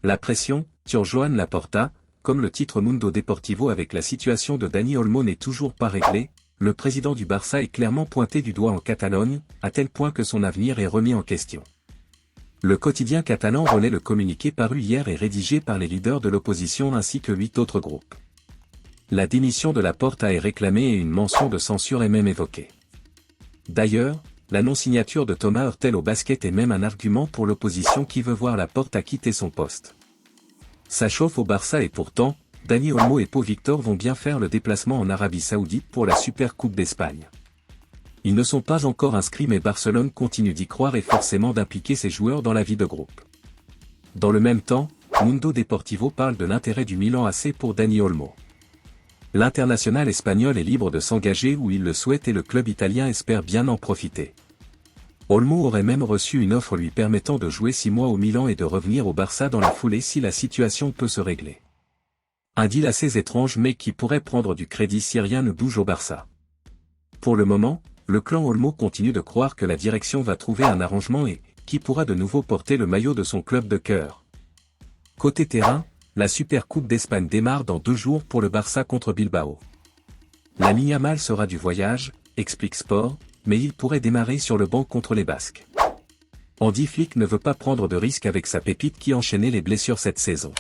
La pression, sur Joan Laporta, comme le titre Mundo Deportivo avec la situation de Dani Olmo n'est toujours pas réglée, le président du Barça est clairement pointé du doigt en Catalogne, à tel point que son avenir est remis en question. Le quotidien catalan relaie le communiqué paru hier et rédigé par les leaders de l'opposition ainsi que 8 autres groupes. La démission de Laporta est réclamée et une mention de censure est même évoquée. D'ailleurs, la non-signature de Thomas Hurtel au basket est même un argument pour l'opposition qui veut voir Laporta quitter son poste. Ça chauffe au Barça et pourtant, Dani Olmo et Pau Victor vont bien faire le déplacement en Arabie Saoudite pour la Super Coupe d'Espagne. Ils ne sont pas encore inscrits mais Barcelone continue d'y croire et forcément d'impliquer ses joueurs dans la vie de groupe. Dans le même temps, Mundo Deportivo parle de l'intérêt du Milan AC pour Dani Olmo. L'international espagnol est libre de s'engager où il le souhaite et le club italien espère bien en profiter. Olmo aurait même reçu une offre lui permettant de jouer 6 mois au Milan et de revenir au Barça dans la foulée si la situation peut se régler. Un deal assez étrange mais qui pourrait prendre du crédit si rien ne bouge au Barça. Pour le moment, le clan Olmo continue de croire que la direction va trouver un arrangement et qui pourra de nouveau porter le maillot de son club de cœur. Côté terrain, la Super Coupe d'Espagne démarre dans 2 jours pour le Barça contre Bilbao. La Yamal sera du voyage, explique Sport, mais il pourrait démarrer sur le banc contre les Basques. Andy Flick ne veut pas prendre de risque avec sa pépite qui enchaînait les blessures cette saison.